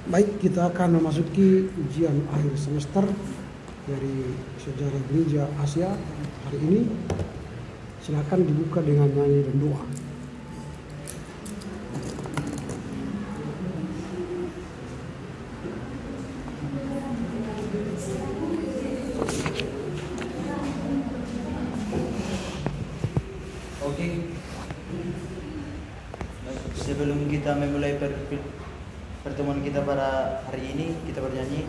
Baik, kita akan memasuki ujian akhir semester dari Sejarah Gereja Asia hari ini. Silakan dibuka dengan nyanyi dan doa. Oke. Sebelum kita memulai pertemuan kita pada hari ini, kita bernyanyi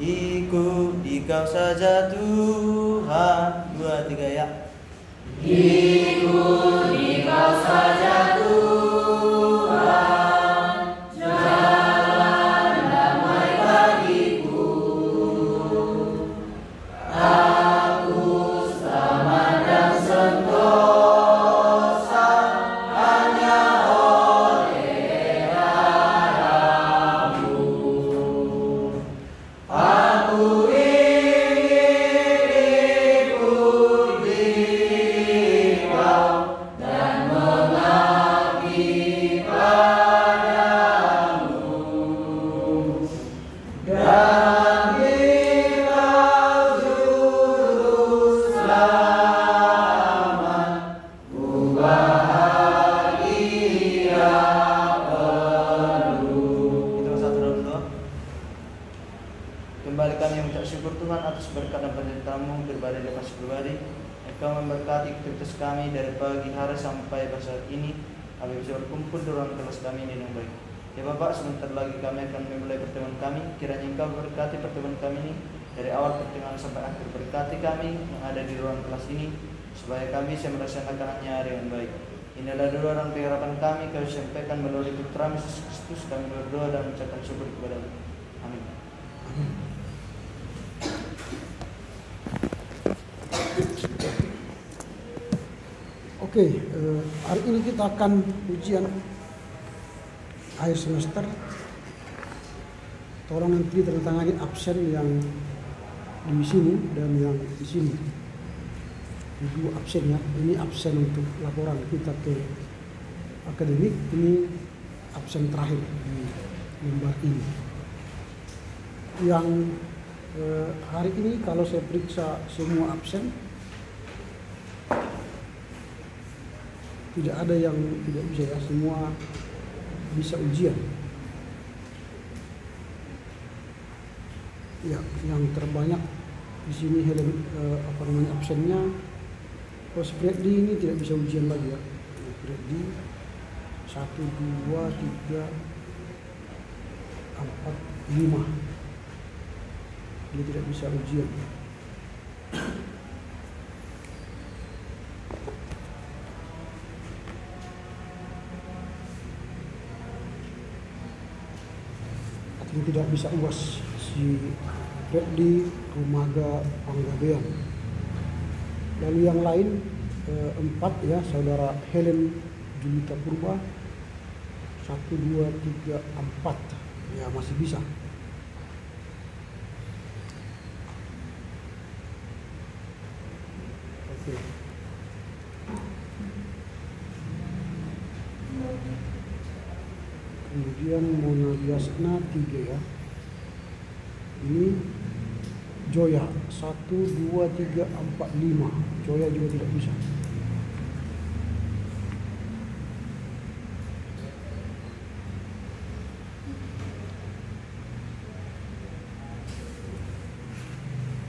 Ikuti kau saja Tuhan, 2, 3 ya. Ikuti kau saja Tuhan, jalan damai bagiku. Aku selamat dan sentosa hanya oleh darah-Mu. Aku ingin ikuti Kau dan mengabdi padamu. Dan Engkau juru selamat, ku bahagia penuh. Kita satu dalam doa. Kembali kami mengucap syukur Tuhan atas berkat dan penyertaan-Mu berbagi lepas berbagi. Engkau memberkati aktivitas kami dari pagi hari sampai saat ini. Kami bisa berkumpul di ruang kelas kami ini dengan baik. Ya Bapak, sebentar lagi kami akan memulai pertemuan kami. Kiranya Engkau berkati pertemuan kami ini dari awal pertengahan sampai akhir. Berkati kami yang ada di ruang kelas ini supaya kami bisa melaksanakannya dengan baik. Inilah doa dan pengharapan kami kami sampaikan melalui Putra Yesus Kristus. Kami berdoa dan mengucapkan syukur kepada-Mu. Amin. Oke, hari ini kita akan ujian akhir semester. Tolong nanti ditandatangani absen yang di sini dan yang di sini. Ini dua absen ya. Ini absen untuk laporan kita ke akademik. Ini absen terakhir di lembar ini. Yang hari ini kalau saya periksa semua absen, tidak ada yang tidak bisa ya, semua bisa ujian. Ya, yang terbanyak di sini absennya. Kalau Freddy ini tidak bisa ujian lagi ya. Freddy 1, 2, 3, 4, 5. Dia tidak bisa ujian. Dia tidak bisa UAS si Freddy Rumaga Panggabean. Lalu yang lain 4 ya, saudara Helen Julita Purba 1, 2, 3, 4 ya masih bisa. Oke. Kemudian Mona Yasna 3 ya. Ini Joya 1, 2, 3, 4, 5. Joya juga tidak bisa.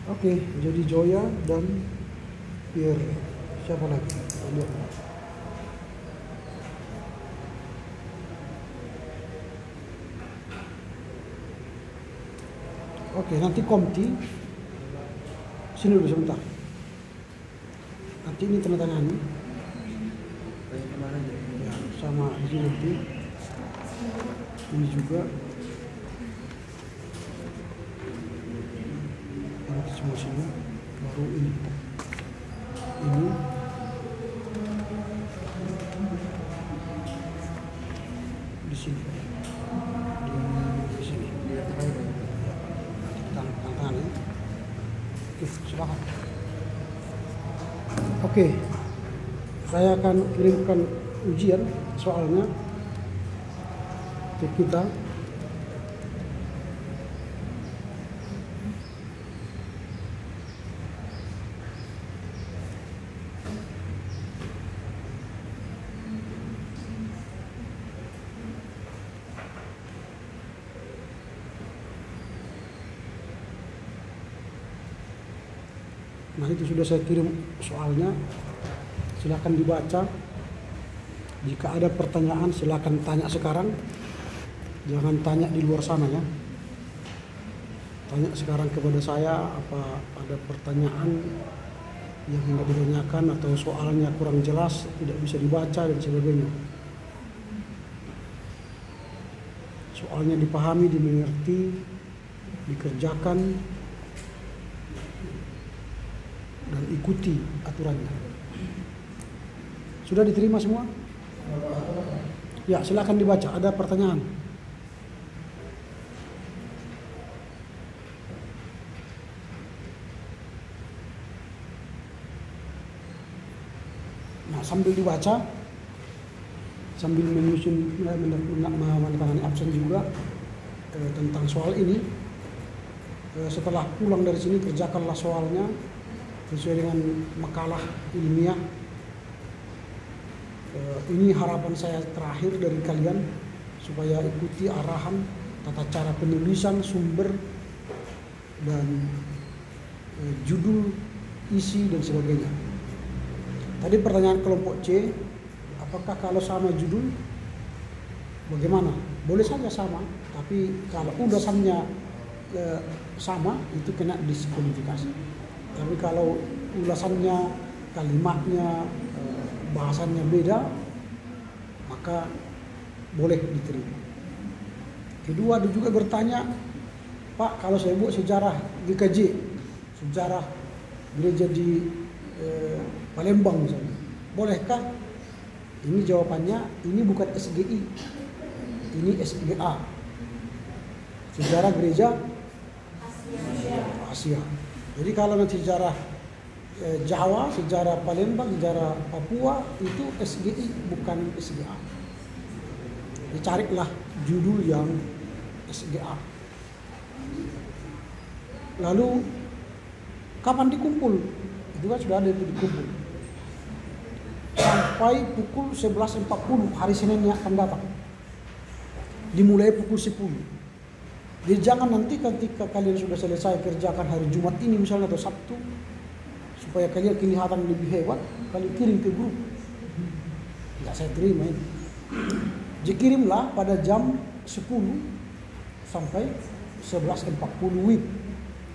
Oke, jadi Joya dan Pierre. Siapa lagi? Kita lihat. Oke, nanti Komti sini dulu sebentar. Nanti ini tanda tangani. Ya, sama di sini nanti. Ini juga. Nanti semua baru ini. Ini. Di sini. Di sini. Tangan ya. Oke, silakan. Oke, saya akan kirimkan ujian soalnya ke kita Nah itu sudah saya kirim soalnya, silakan dibaca. Jika ada pertanyaan silakan tanya sekarang, jangan tanya di luar sana ya. Tanya sekarang kepada saya, apa ada pertanyaan yang hendak ditanyakan atau soalnya kurang jelas, tidak bisa dibaca dan sebagainya. Soalnya dipahami, dimengerti, dikerjakan, dan ikuti aturannya. Sudah diterima semua? Ya, silakan dibaca. Ada pertanyaan? Nah, sambil dibaca, sambil menyusun menandatangani absen juga tentang soal ini. Setelah pulang dari sini kerjakanlah soalnya sesuai dengan makalah ilmiah. Ini harapan saya terakhir dari kalian, supaya ikuti arahan tata cara penulisan, sumber, dan judul, isi, dan sebagainya. Tadi pertanyaan kelompok C, apakah kalau sama judul bagaimana? Boleh saja sama, tapi kalau ulasannya sama itu kena diskualifikasi. Tapi kalau ulasannya, kalimatnya, bahasannya beda, maka boleh diterima. Kedua, dia juga bertanya, Pak, kalau saya buat sejarah GKJ, sejarah gereja di Palembang misalnya, bolehkah? Ini jawabannya, ini bukan SGI, ini SGA, sejarah gereja Asia. Jadi kalau nanti sejarah Jawa, sejarah Palembang, sejarah Papua itu SGI bukan SGA. Dicarilah judul yang SGA. Lalu kapan dikumpul? Itu kan sudah ada itu dikumpul. Sampai pukul 11.40 hari Senin yang akan datang. Dimulai pukul 10. Jadi jangan nanti ketika kalian sudah selesai kerjakan hari Jumat ini misalnya atau Sabtu, supaya kalian kelihatan lebih hebat, kalian kirim ke grup. Tidak saya terima ini. Jadi kirimlah pada jam 10 sampai 11.40 WIB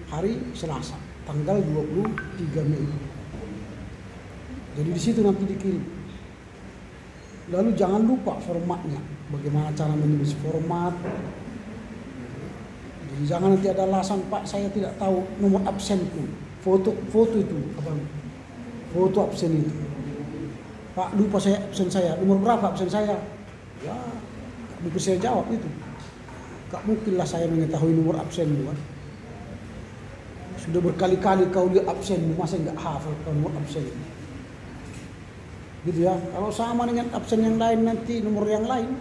hari Selasa, tanggal 23 Mei. Jadi di situ nanti dikirim. Lalu jangan lupa formatnya, bagaimana cara menulis format. Jadi jangan nanti ada alasan, Pak saya tidak tahu nomor absenku. Foto itu apa? Foto absen itu. Pak lupa saya absen saya. Nomor berapa absen saya? Ya, gak bisa saya jawab itu. Gak mungkinlah saya mengetahui nomor absenmu kan. Sudah berkali-kali kau lihat absenmu, masa nggak hafal kau nomor absen? Gitu ya. Kalau sama dengan absen yang lain nanti nomor yang lain,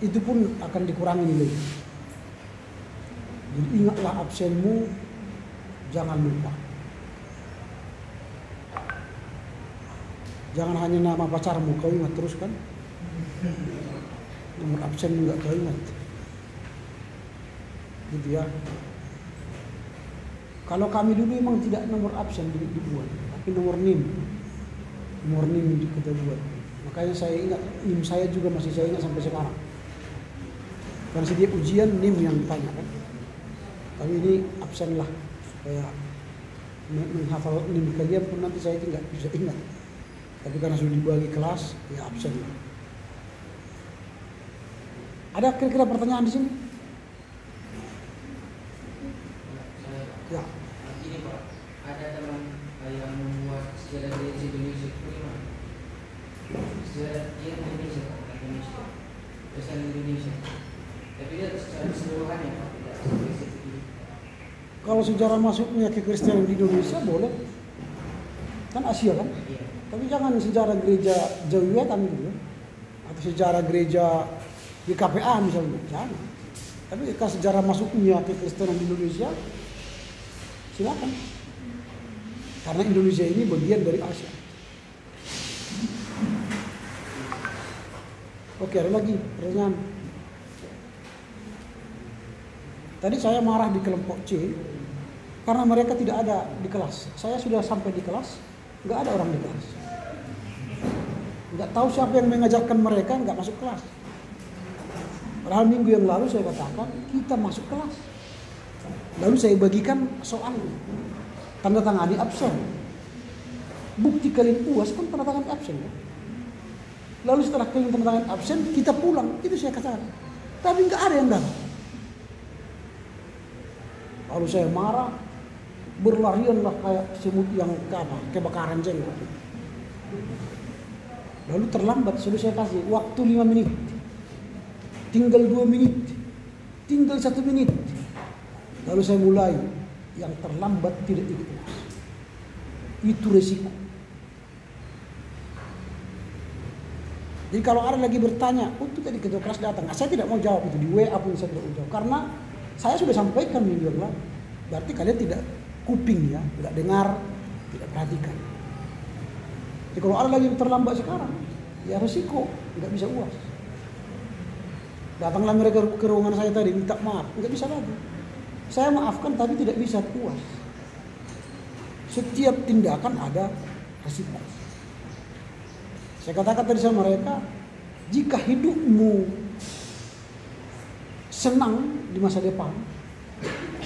itu pun akan dikurangi nilai. Jadi ingatlah absenmu, jangan lupa. Jangan hanya nama pacarmu kau ingat terus kan. Nomor absen nggak kau ingat. Gitu ya. Kalau kami dulu memang tidak nomor absen dibuat, tapi nomor NIM. Nomor NIM kita buat. Makanya saya ingat, NIM saya juga masih saya ingat sampai sekarang. Karena setiap ujian NIM yang ditanya kan. Tapi ini absen lah, supaya menghafal NIM kalian pun nanti saya tidak bisa ingat. Tapi karena sudah dibagi kelas, ya absen lah. Ada kira-kira pertanyaan di sini? Ya. Ini Pak, ada teman yang membuat sejarah gereja Indonesia itu gimana? Sejarah Indonesia, Kristen Indonesia. Tapi dia secara keseluruhan ya Pak, tidak spesifik. Kalau sejarah masuknya ke Kristen di Indonesia boleh, kan Asia kan? Iya. Tapi jangan sejarah gereja Jawa Wetan gitu, atau sejarah gereja di KPA misalnya, jangan. Tapi kalau sejarah masuknya ke Kristen di Indonesia, silakan. Karena Indonesia ini bagian dari Asia. Oke, ada lagi pertanyaan. Tadi saya marah di kelompok C Karena mereka tidak ada di kelas. Saya sudah sampai di kelas, nggak ada orang di kelas. Nggak tahu siapa yang mengajarkan mereka nggak masuk kelas. Padahal minggu yang lalu saya katakan kita masuk kelas. Lalu saya bagikan soal, tanda tangani absen. Bukti kalian UAS kan tanda tangan absen. Lalu setelah kalian tanda tangan absen, kita pulang. Itu saya katakan. Tapi nggak ada yang datang. Lalu saya marah, berlarianlah kayak semut yang kebakaran jenggot. Lalu terlambat, sudah saya kasih waktu 5 menit. Tinggal 2 menit. Tinggal 1 menit. Lalu saya mulai, yang terlambat tidak ikut UAS. Itu resiko. Jadi kalau ada lagi bertanya, itu tadi ketua kelas datang. Saya tidak mau jawab itu, di WA pun saya tidak mau jawab. Karena saya sudah sampaikan minggu yang lalu. Berarti kalian tidak kuping ya, tidak dengar, tidak perhatikan. Jadi kalau ada lagi yang terlambat sekarang, ya resiko, nggak bisa UAS. Datanglah mereka ke ruangan saya tadi, minta maaf, nggak bisa lagi. Saya maafkan tapi tidak bisa UAS. Setiap tindakan ada resiko. Saya katakan tadi sama mereka, jika hidupmu senang di masa depan,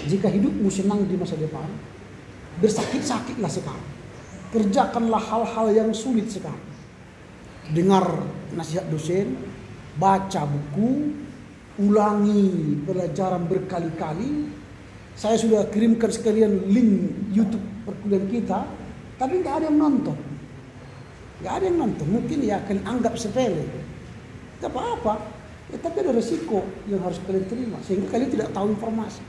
jika hidupmu senang di masa depan, bersakit-sakitlah sekarang. Kerjakanlah hal-hal yang sulit sekarang. Dengar nasihat dosen, baca buku, ulangi pelajaran berkali-kali. Saya sudah kirimkan sekalian link YouTube perkuliahan kita, tapi nggak ada yang nonton. Nggak ada yang nonton. Mungkin ya kalian anggap sepele. Tidak apa-apa. Ya, tapi ada resiko yang harus kalian terima sehingga kalian tidak tahu informasi.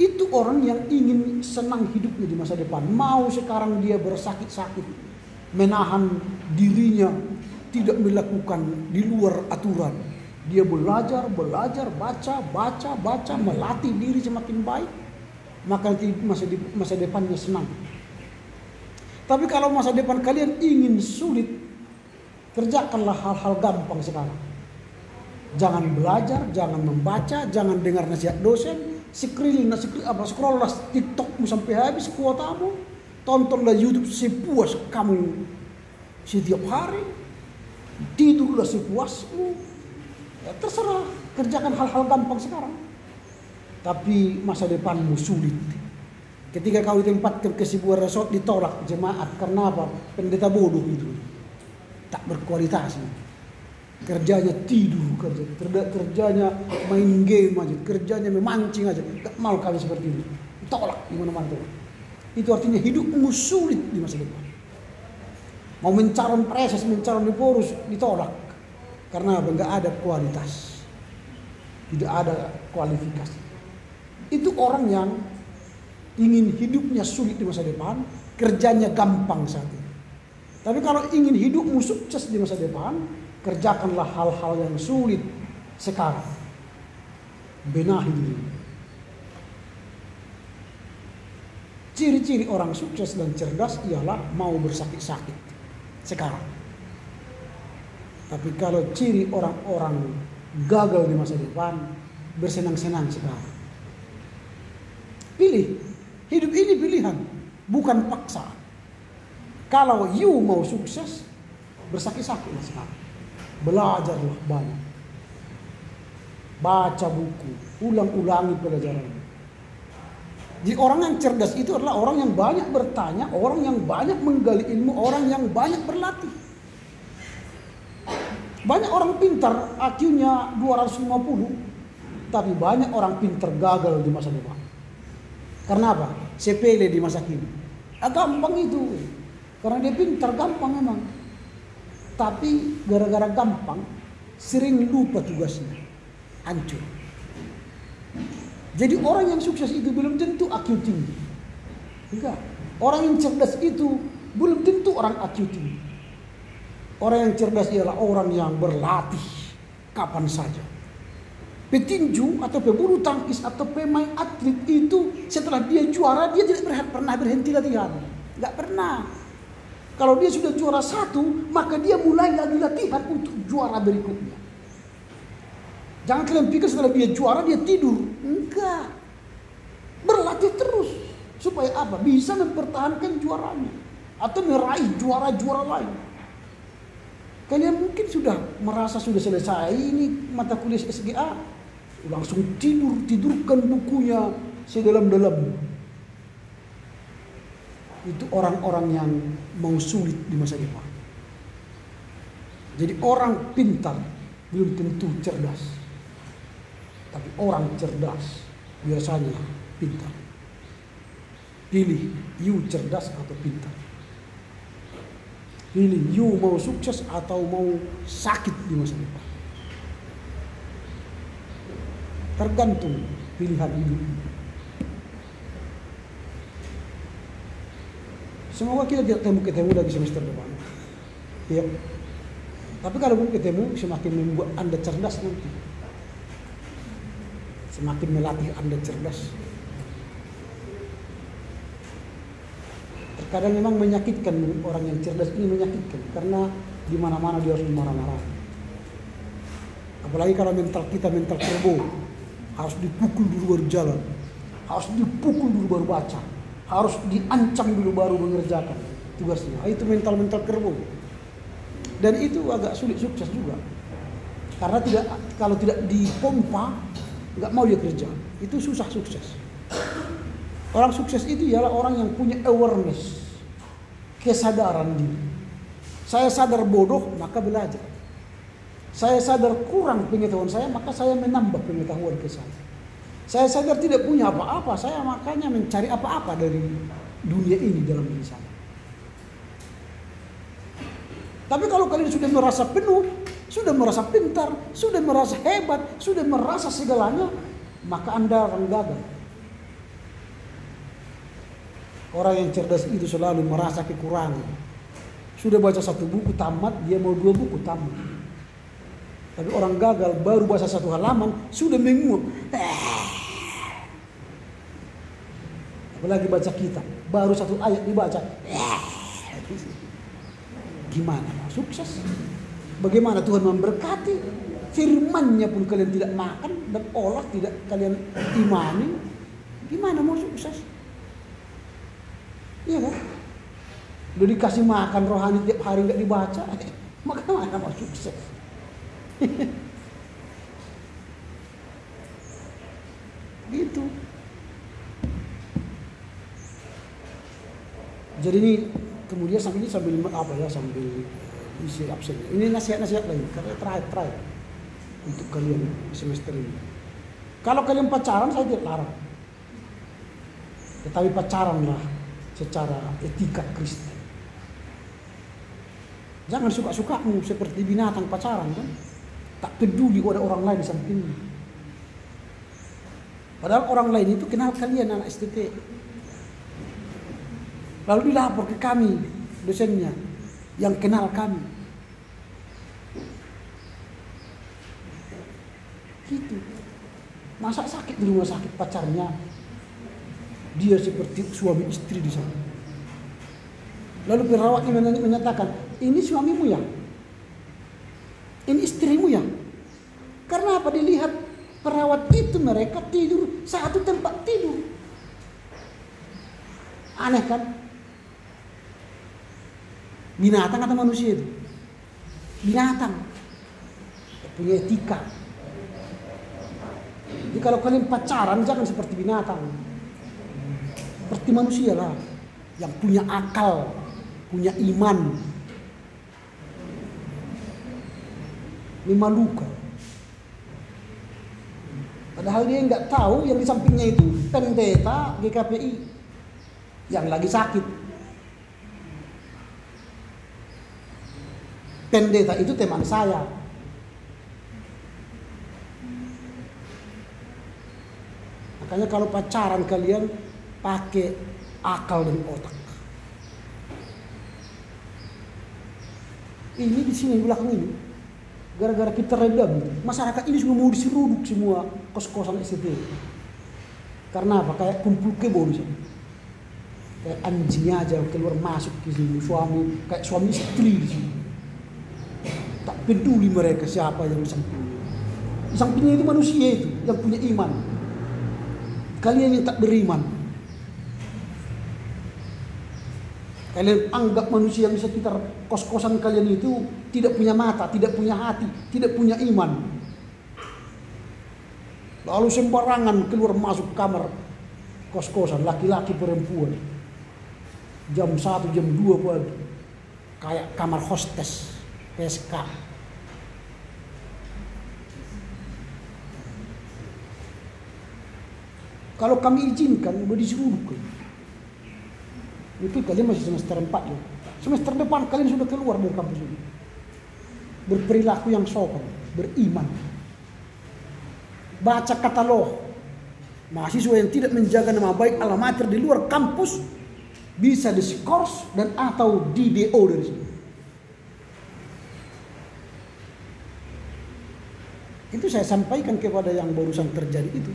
Itu orang yang ingin senang hidupnya di masa depan. Mau sekarang dia bersakit-sakit, menahan dirinya, tidak melakukan di luar aturan. Dia belajar, baca, melatih diri semakin baik, maka nanti masa depannya senang. Tapi kalau masa depan kalian ingin sulit, kerjakanlah hal-hal gampang sekarang. Jangan belajar, jangan membaca, jangan dengar nasihat dosen, scrolllah TikTokmu sampai habis kuotamu, tontonlah YouTube sepuas kamu setiap hari, tidurlah sepuasmu. Ya, terserah, kerjakan hal-hal gampang sekarang. Tapi masa depanmu sulit. Ketika kau ditempatkan ke sebuah resort ditolak jemaat karena apa? Pendeta bodoh itu, tak berkualitas. Kerjanya tidur, kerjanya main game aja, kerjanya memancing aja. Tak mau kami seperti itu. Tolak di mana-mana tuh. Itu artinya hidupmu sulit di masa depan. Mau mencalon preses, mencalon diporus, ditolak. Karena apa? Nggak ada kualitas. Tidak ada kualifikasi. Itu orang yang ingin hidupnya sulit di masa depan, kerjanya gampang saat ini. Tapi kalau ingin hidupmu sukses di masa depan, kerjakanlah hal-hal yang sulit sekarang. Benahi diri. Ciri-ciri orang sukses dan cerdas ialah mau bersakit-sakit sekarang. Tapi kalau ciri orang-orang gagal di masa depan, bersenang-senang sekarang. Pilih. Hidup ini pilihan, bukan paksaan. Kalau you mau sukses, bersakit-sakitlah sekarang. Belajarlah banyak. Baca buku, ulang-ulangi pelajaran. Jadi orang yang cerdas itu adalah orang yang banyak bertanya, orang yang banyak menggali ilmu, orang yang banyak berlatih. Banyak orang pintar, IQ-nya 250, tapi banyak orang pintar gagal di masa depan. Karena apa? Sepele di masa kini. Gampang itu. Karena dia pintar, gampang memang. Tapi gara-gara gampang, sering lupa tugasnya. Hancur. Jadi orang yang sukses itu belum tentu IQ tinggi. Enggak. Orang yang cerdas itu belum tentu orang IQ tinggi. Orang yang cerdas ialah orang yang berlatih kapan saja. Petinju atau pebulu tangkis atau pemain atlet itu setelah dia juara dia tidak pernah berhenti latihan. Enggak pernah. Kalau dia sudah juara 1, maka dia mulai lagi latihan untuk juara berikutnya. Jangan kalian pikir setelah dia juara dia tidur. Enggak. Berlatih terus. Supaya apa? Bisa mempertahankan juaranya. Atau meraih juara-juara lain. Kalian mungkin sudah merasa sudah selesai ini mata kuliah SGA. Langsung tidurkan bukunya sedalam-dalam. Itu orang-orang yang mau sulit di masa depan. Jadi orang pintar belum tentu cerdas. Tapi orang cerdas biasanya pintar. Pilih, you cerdas atau pintar. Pilih, you mau sukses atau mau sakit di masa depan. Tergantung pilihan hidup. Semoga kita tidak ketemu lagi semester depan. Ya. Tapi kalau belum ketemu, semakin membuat Anda cerdas nanti. Semakin melatih Anda cerdas. Terkadang memang menyakitkan orang yang cerdas ini menyakitkan. Karena di mana-mana dia harus marah-marah. Apalagi kalau mental kita mental kerbau. Harus dipukul dulu baru jalan. Harus dipukul dulu baru baca. Harus diancam dulu baru mengerjakan tugasnya. Itu mental-mental kerbau. Dan itu agak sulit sukses juga. Karena kalau tidak dipompa, nggak mau dia kerja. Itu susah sukses. Orang sukses itu ialah orang yang punya awareness, kesadaran diri. Saya sadar bodoh, maka belajar. Saya sadar kurang pengetahuan saya, maka saya menambah pengetahuan ke saya. Saya sadar tidak punya apa-apa, saya makanya mencari apa-apa dari dunia ini dalam diri saya. Tapi kalau kalian sudah merasa penuh, sudah merasa pintar, sudah merasa hebat, sudah merasa segalanya, maka Anda orang gagal. Orang yang cerdas itu selalu merasa kekurangan. Sudah baca 1 buku tamat, dia mau 2 buku tamat. Tapi orang gagal baru baca 1 halaman, sudah menguap. Apalagi baca kitab, baru 1 ayat dibaca. Gimana mau sukses? Bagaimana Tuhan memberkati? Firman-Nya pun kalian tidak makan dan olah tidak kalian imani. Gimana mau sukses? Iya kan? Udah dikasih makan rohani tiap hari nggak dibaca, maka mana mau sukses? Gitu. Jadi ini kemudian sambil apa ya, sambil isi absen. Ini nasihat-nasihat lagi karena terakhir untuk kalian semester ini. Kalau kalian pacaran saya tidak larang, tetapi pacaranlah secara etika Kristen. Jangan suka-sukamu seperti binatang pacaran kan, tak peduli ada orang lain di sampingmu. Padahal orang lain itu kenal kalian anak STT. Lalu dilapor ke kami, dosennya, yang kenal kami. Gitu. Masa sakit di rumah sakit pacarnya, dia seperti suami istri di sana. Lalu perawatnya menyatakan, ini suamimu ya? Ini istrimu ya? Karena apa? Dilihat perawat itu mereka tidur satu tempat tidur. Aneh kan? Binatang atau manusia itu? Binatang. Punya etika. Jadi kalau kalian pacaran jangan seperti binatang. Seperti manusia lah. Yang punya akal, punya iman. Memalukan. Padahal dia nggak tahu yang di sampingnya itu pendeta GKPI yang lagi sakit. Pendeta itu teman saya. Makanya kalau pacaran kalian pakai akal dan otak. Ini di sini di belakang ini, gara-gara kita redam, masyarakat ini semua mau diseruduk semua kos-kosan STT. Karena apa? Kayak kumpul kebo di sini. Kayak anjingnya aja keluar masuk ke sini, kayak suami istri di sini. Tak peduli mereka siapa yang di sampingnya. Di sampingnya itu manusia itu yang punya iman. kalian yang tak beriman. Kalian anggap manusia yang di sekitar kos-kosan kalian itu tidak punya mata, tidak punya hati, tidak punya iman. Lalu sembarangan keluar masuk kamar kos-kosan, laki-laki perempuan. Jam 1, jam 2 pagi. Kayak kamar hostes, PSK. Kalau kami izinkan, mau diseruduk. Itu kalian masih semester 4 ya. Semester depan kalian sudah keluar dari kampus ini. Berperilaku yang sopan, beriman. Baca katalog. Mahasiswa yang tidak menjaga nama baik alma mater di luar kampus bisa diskors dan atau di DO dari sini. Itu saya sampaikan kepada yang barusan terjadi itu.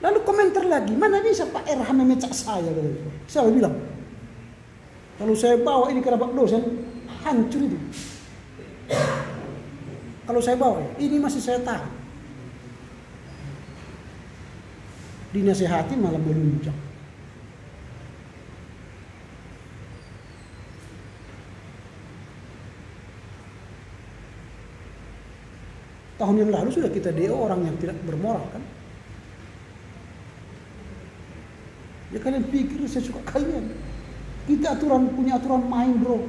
Lalu komentar lagi, mana bisa Pak RH memecah saya? Saya bilang, kalau saya bawa ini ke rapat dosen, hancur itu. Kalau saya bawa, ini masih saya tahan. Dinasehati malah melunjak. Tahun yang lalu sudah kita DO orang yang tidak bermoral kan. Ya kalian pikir saya suka kalian. Kita punya aturan main bro.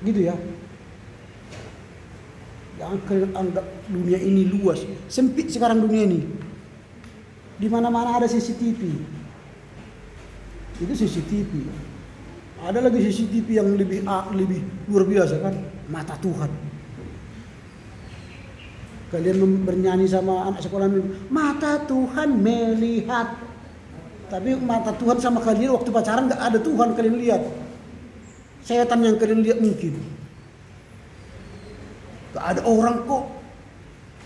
Gitu ya. Jangan kalian anggap dunia ini luas. Sempit sekarang dunia ini. Di mana-mana ada CCTV. Itu CCTV. Ada lagi CCTV yang lebih luar biasa kan. Mata Tuhan. Kalian bernyanyi sama anak sekolah, mata Tuhan melihat. Tapi mata Tuhan sama kalian waktu pacaran gak ada Tuhan kalian lihat. Setan yang kalian lihat mungkin. Gak ada orang kok.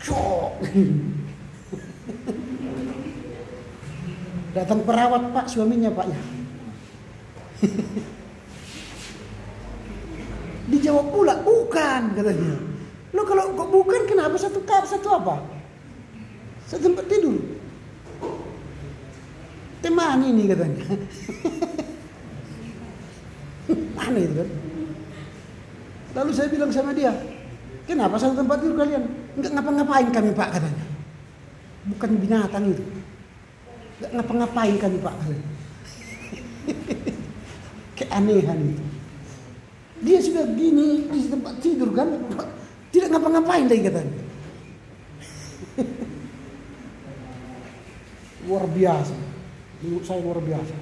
Cok. Datang perawat Pak, suaminya Pak ya. Dijawab pula, bukan katanya. Lo kalau kok bukan kenapa satu apa? Satu tempat tidur. Teman ini katanya. Aneh itu kan. Lalu saya bilang sama dia, kenapa satu tempat tidur kalian? Enggak ngapa-ngapain kami Pak katanya. Bukan binatang itu. Enggak ngapa-ngapain kami Pak katanya. Keanehan itu. Dia sudah gini di tempat tidur kan. Tidak ngapa-ngapain lagi katanya. Luar biasa. Menurut saya luar biasa.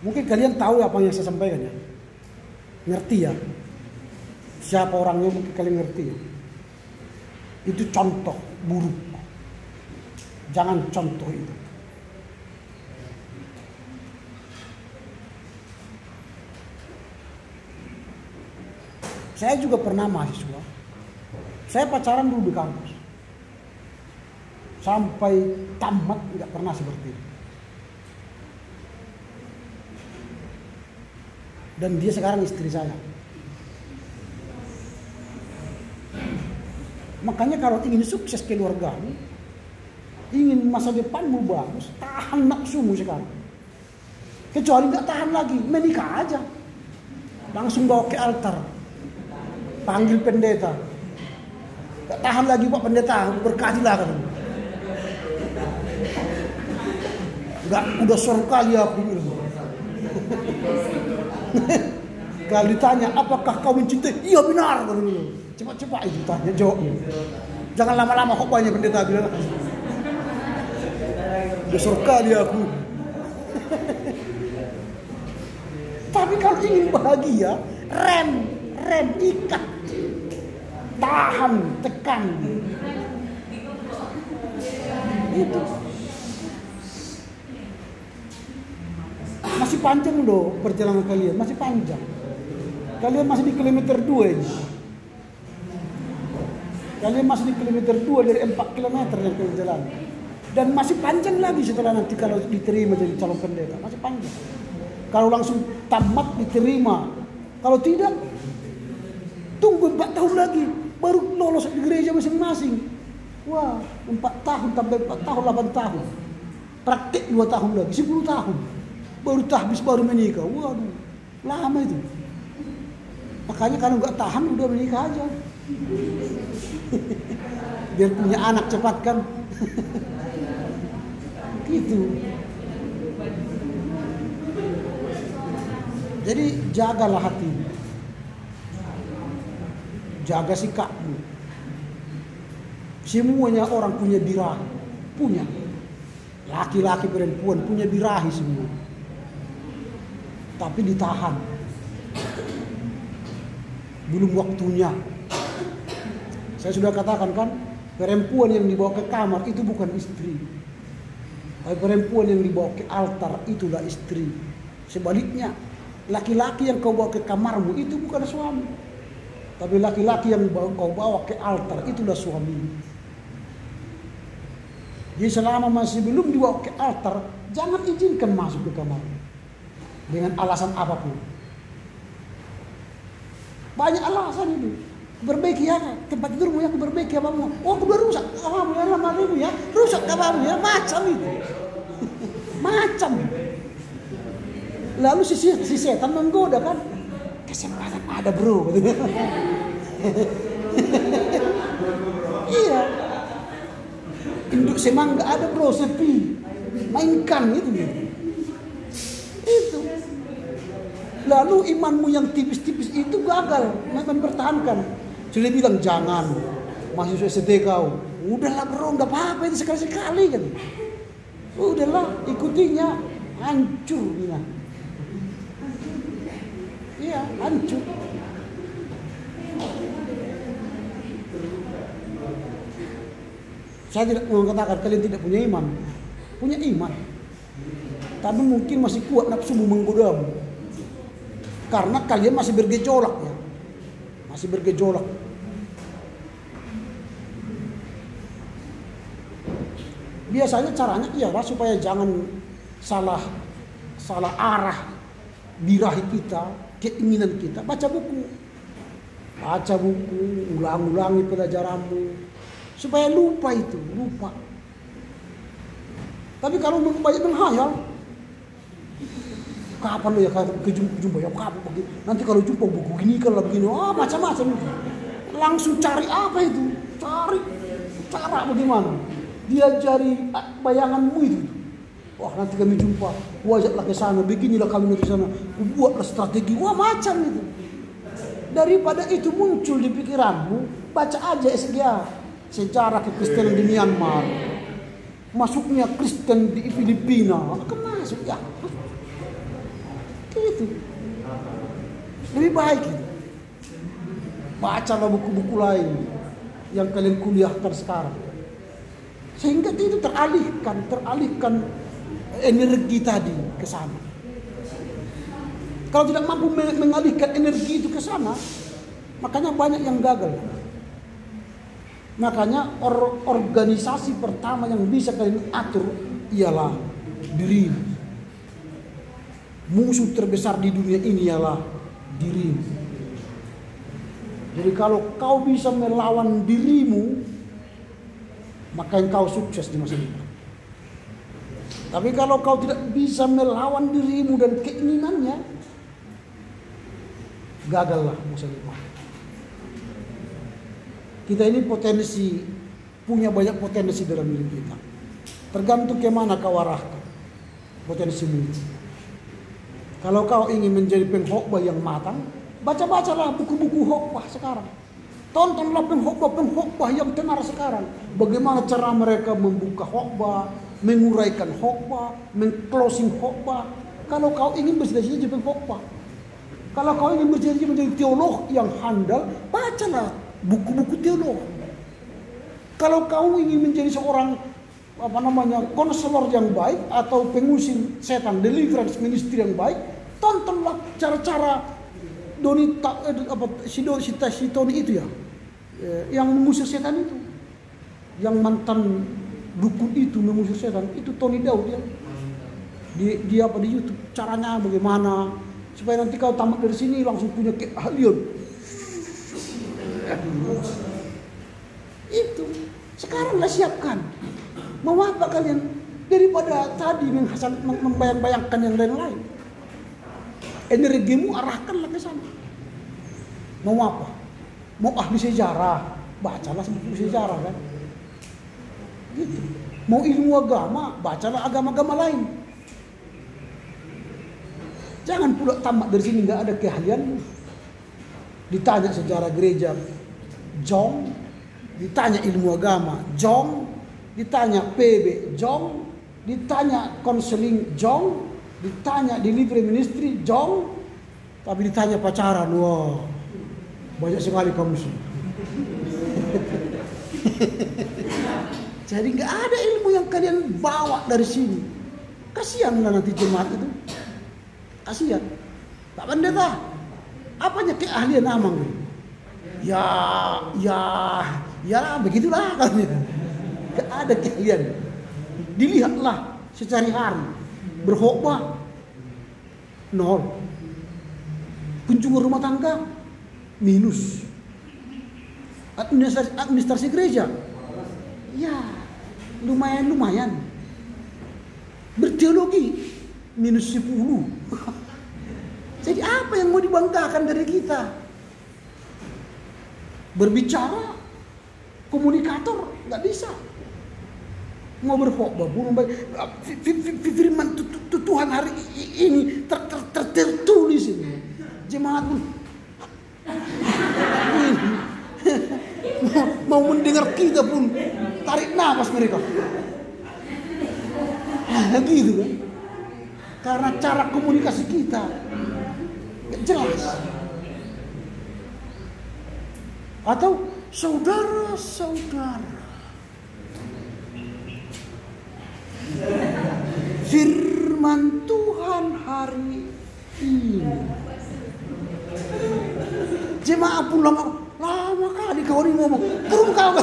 Mungkin kalian tahu apa yang saya sampaikan ya. Ngerti ya. Siapa orangnya mungkin kalian ngerti ya. Itu contoh buruk. Jangan contoh itu. Saya juga pernah mahasiswa. Saya pacaran dulu di kampus. Sampai tamat nggak pernah seperti itu. Dan dia sekarang istri saya. Makanya kalau ingin sukses keluargamu, ingin masa depanmu bagus, tahan nafsumu sekarang. Kecuali nggak tahan lagi, menikah aja. Langsung bawa ke altar. Panggil pendeta. Gak tahan lagi Pak pendeta, berkatilah katanya. Gak, udah sore kali aku bilang. Kalau ditanya, apakah kau mencintai? Iya benar. Cepat-cepat itu tanya, jawabnya. Jangan lama-lama kok banyak pendeta bilang. Udah sore kali aku. Tapi kalau ingin bahagia, rem ikat, tahan, tekan. Itu masih panjang loh perjalanan kalian, masih panjang. Kalian masih di kilometer 2 ini. Kalian masih di kilometer 2 dari 4 kilometer yang kalian jalan. Dan masih panjang lagi setelah nanti kalau diterima jadi calon pendeta, masih panjang. Kalau langsung tamat diterima Kalau tidak, tunggu 4 tahun lagi baru lolos di gereja masing-masing. Wah, 4 tahun tambah 4 tahun 8 tahun. Praktik 2 tahun lagi, 10 tahun. Baru tahbis, baru menikah. Waduh, lama itu. Makanya kalau nggak tahan udah menikah aja. Biar punya anak cepat kan. Gitu. Jadi jagalah hatimu. Jaga sikapmu. Semuanya orang punya birahi. Punya. Laki-laki perempuan punya birahi semua. Tapi ditahan. Belum waktunya. Saya sudah katakan kan, perempuan yang dibawa ke kamar itu bukan istri. Tapi perempuan yang dibawa ke altar itulah istri. Sebaliknya, laki-laki yang kau bawa ke kamarmu itu bukan suami. Tapi laki-laki yang kau bawa ke altar itulah suami. Jadi selama masih belum dibawa ke altar, jangan izinkan masuk ke kamar. Dengan alasan apapun. Banyak alasan itu. Perbaiki ya, tempat tidurmu ya, perbaiki kamarmu. Oh, udah rusak kamarmu ya, lemarimu ya, rusak kamarmu ya, macam itu. Macam. Lalu si setan menggoda kan, kesempatan ada bro. Iya. Induk semangga ada bro, sepi. Mainkan gitu. Itu. Lalu imanmu yang tipis-tipis itu gagal mempertahankan. Sudah bilang jangan, mahasiswa SD kau. Udahlah bro, nggak apa-apa itu sekali-sekali kan. Udahlah, ikutinya, hancur Mina. Iya, hancur. Saya tidak mengatakan kalian tidak punya iman. Punya iman. Tapi mungkin masih kuat nafsumu menggodamu. Karena kalian masih bergejolak ya. Masih bergejolak. Biasanya caranya ialah supaya jangan salah arah birahi kita, keinginan kita. Baca buku. Baca buku, ulang-ulangi pelajaranmu. Supaya lupa itu, lupa. Tapi kalau banyak menghayal, kapan lo ya jumpa ya kapan begini. Nanti kalau jumpa buku gini kalau begini, macam-macam itu. Langsung cari apa itu? Cari cara bagaimana? Dia cari bayanganmu itu. Wah nanti kami jumpa, wajaklah ke sana, beginilah kami ke sana, buatlah strategi, macam itu. Daripada itu muncul di pikiranmu, baca aja SGA, sejarah kekristenan di Myanmar, masuknya Kristen di Filipina, akan masuk ya. Itu lebih baik itu. Bacalah buku-buku lain yang kalian kuliahkan sekarang, sehingga itu teralihkan energi tadi ke sana. Kalau tidak mampu mengalihkan energi itu ke sana, makanya banyak yang gagal. Makanya organisasi pertama yang bisa kalian atur ialah dirimu. Musuh terbesar di dunia ini ialah dirimu. Jadi kalau kau bisa melawan dirimu, maka engkau sukses di masa depan. Tapi kalau kau tidak bisa melawan dirimu dan keinginannya, gagallah masa depan. Kita ini punya banyak potensi dalam diri kita. Tergantung kemana kau arahkan potensimu itu. Kalau kau ingin menjadi pengkhotbah yang matang, baca-bacalah buku-buku khotbah sekarang. Tontonlah pengkhotbah yang tenar sekarang. Bagaimana cara mereka membuka khotbah, menguraikan khotbah, mengclosing khotbah. Kalau kau ingin bercita-cita jadi pengkhotbah, kalau kau ingin bercita-cita menjadi teolog yang handal, bacalah buku-buku teolog. Kalau kau ingin menjadi seorang konselor yang baik atau pengusir setan, deliverance ministry yang baik, tontonlah cara-cara si Tony itu ya, yang mengusir setan itu, yang mantan dukun itu mengusir setan itu Tony Daud ya. Dia di YouTube caranya bagaimana, supaya nanti kau tamat dari sini langsung punya keahlian. Itu sekaranglah siapkan. Mau apa kalian daripada tadi membayang-bayangkan yang lain-lain. Energimu arahkanlah ke sana. Mau apa? Mau ahli sejarah, bacalah buku sejarah kan. Gitu. Mau ilmu agama, bacalah agama-agama lain. Jangan pula tamat dari sini nggak ada keahlian. Ditanya sejarah gereja, jong. Ditanya ilmu agama, jong. Ditanya PB, jong. Ditanya konseling, jong. Ditanya delivery ministry, jong. Tapi ditanya pacaran, wah banyak sekali kamu sih. Jadi nggak ada ilmu yang kalian bawa dari sini. Kasihanlah nanti jemaat itu. Kasihan. Pak Pendeta, apanya keahlian Amang? Ya begitulah katanya. Gak ada keahlian. Dilihatlah secari hari. Berkhotbah 0. Kunjungan rumah tangga minus. Administrasi gereja ya lumayan. Berteologi minus 10. Jadi apa yang mau dibanggakan dari kita? Berbicara, komunikator nggak bisa. Mau berkhotbah, firman Tuhan hari ini tertulis ini. Jemaat pun mau mendengar kita pun tarik nafas mereka. Gitu kan? Karena cara komunikasi kita gak jelas. Atau saudara-saudara, firman Tuhan hari ini. Jemaah pun lama kali kau ini ngomong, turun kau.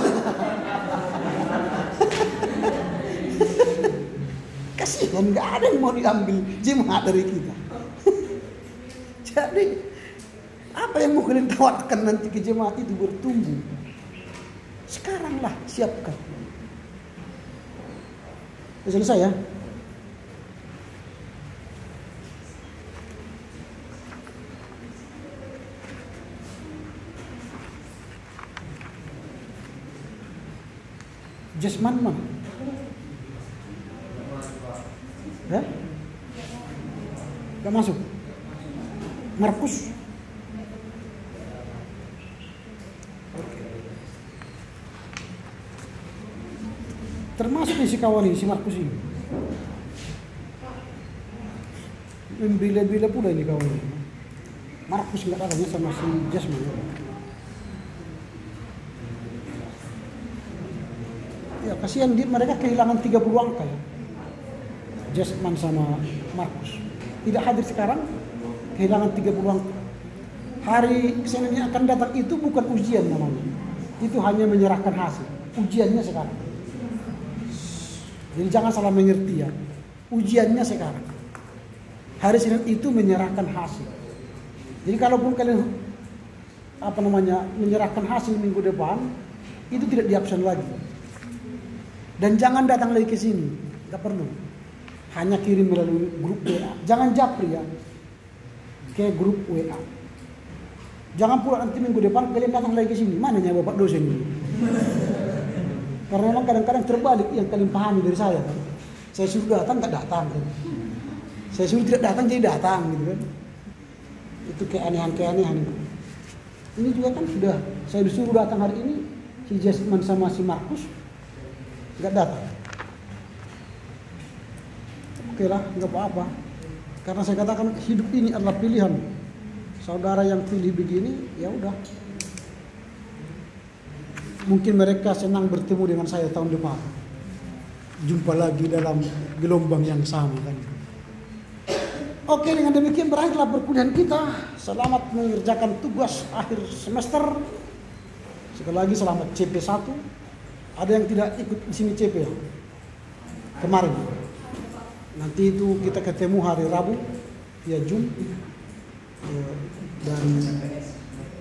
Kasihan, nggak ada yang mau diambil jemaat dari kita. Jadi apa yang mau kalian tawarkan nanti ke jemaat itu bertumbuh? Sekaranglah siapkan. Sudah selesai ya? Jasman mah? Ya? Gak masuk. Markus. Termasuk nih si kawan ini, si Markus ini. Membela-bela pula ini kawan ini. Markus nggak katanya sama si Jasman. Ya kasihan mereka kehilangan 30 angka ya. Jasman sama Markus tidak hadir sekarang, kehilangan 30 angka. Hari Senin yang akan datang itu bukan ujian namanya, itu hanya menyerahkan hasil. Ujiannya sekarang. Jadi jangan salah mengerti ya. Ujiannya sekarang. Hari Senin itu menyerahkan hasil. Jadi kalaupun kalian menyerahkan hasil minggu depan, itu tidak diabsen lagi. Dan jangan datang lagi ke sini, nggak perlu. Hanya kirim melalui grup WA. Jangan japri ya, ke grup WA. Jangan pula nanti minggu depan kalian datang lagi ke sini. Mananya bapak dosen ini? Karena memang kadang-kadang terbalik yang kalian pahami dari saya kan. Saya suruh datang nggak datang kan. Saya suruh tidak datang jadi datang gitu kan. Itu keanehan-keanehan itu. Ini juga kan sudah saya disuruh datang hari ini, si Jasman sama si Markus nggak datang. Oke lah, nggak apa-apa. Karena saya katakan hidup ini adalah pilihan. Saudara yang pilih begini, ya udah. Mungkin mereka senang bertemu dengan saya tahun depan. Jumpa lagi dalam gelombang yang sama kan. Oke, dengan demikian berakhirlah perkuliahan kita. Selamat mengerjakan tugas akhir semester. Sekali lagi selamat CP1. Ada yang tidak ikut di sini CP ya? Kemarin. Nanti itu kita ketemu hari Rabu via Zoom. Dan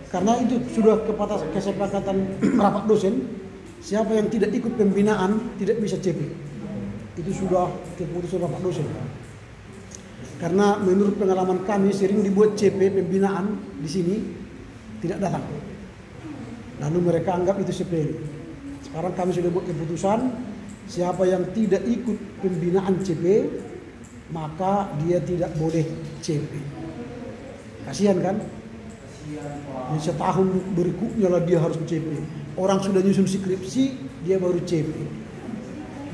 karena itu sudah kesepakatan rapat dosen, siapa yang tidak ikut pembinaan tidak bisa CP. Itu sudah keputusan rapat dosen. Karena menurut pengalaman kami sering dibuat CP pembinaan di sini tidak datang. Lalu mereka anggap itu sepele. Sekarang kami sudah buat keputusan, siapa yang tidak ikut pembinaan CP maka dia tidak boleh CP. Kasihan kan? Yang setahun berikutnya lah dia harus CP. Orang sudah nyusun skripsi, dia baru CP.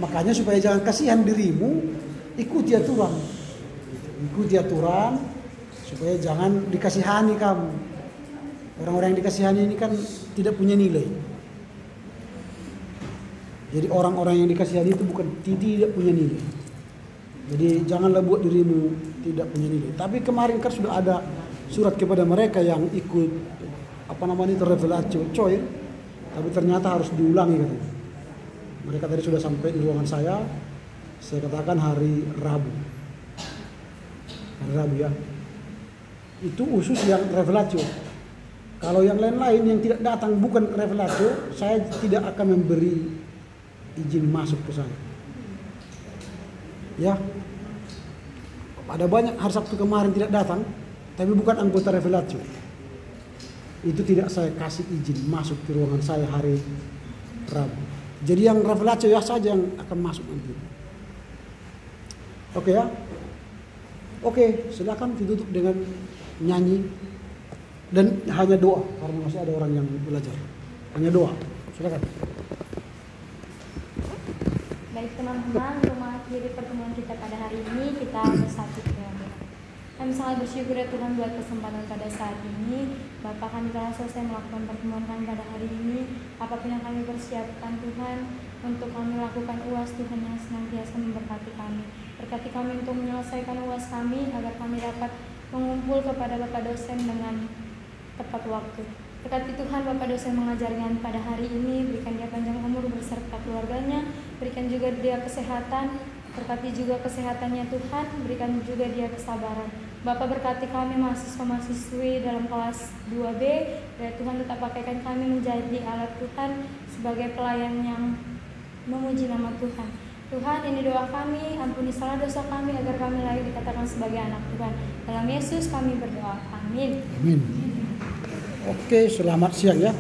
Makanya supaya jangan kasihan dirimu, ikuti aturan. Ikuti aturan supaya jangan dikasihani kamu. Orang-orang yang dikasihani ini kan tidak punya nilai. Jadi orang-orang yang dikasihani itu bukan tidak punya nilai. Jadi janganlah buat dirimu tidak punya nilai. Tapi kemarin kan sudah ada surat kepada mereka yang ikut revelatio coy, tapi ternyata harus diulangi katanya. Mereka tadi sudah sampai di ruangan saya katakan hari Rabu ya. Itu khusus yang revelatio. Kalau yang lain-lain yang tidak datang bukan revelatio, saya tidak akan memberi izin masuk ke sana. Ya, ada banyak hari Sabtu kemarin tidak datang, tapi bukan anggota revelatio. Itu tidak saya kasih izin masuk ke ruangan saya hari Rabu. Jadi yang revelatio ya saja yang akan masuk nanti. Oke ya. Oke, silakan ditutup dengan nyanyi dan hanya doa karena masih ada orang yang belajar. Hanya doa. Silakan. Baik teman-teman, untuk mengakhiri pertemuan kita pada hari ini, kita bersatu dengan Tuhan. Kami sangat bersyukur ya Tuhan buat kesempatan pada saat ini. Bapak, kami telah selesai melakukan pertemuan kami pada hari ini. Apapun yang kami persiapkan Tuhan untuk kami lakukan UAS, Tuhan yang senantiasa memberkati kami. Berkati kami untuk menyelesaikan UAS kami agar kami dapat mengumpul kepada Bapak dosen dengan tepat waktu. Berkati Tuhan Bapak dosen mengajarkan pada hari ini, berikan dia panjang umur beserta keluarganya, berikan juga dia kesehatan, berkati juga kesehatannya Tuhan, berikan juga dia kesabaran. Bapak berkati kami mahasiswa-mahasiswi dalam kelas 2B, dan Tuhan tetap pakaikan kami menjadi alat Tuhan sebagai pelayan yang memuji nama Tuhan. Tuhan, ini doa kami, ampuni salah dosa kami agar kami layak dikatakan sebagai anak Tuhan. Dalam Yesus kami berdoa. Amin. Amin. Oke, selamat siang ya.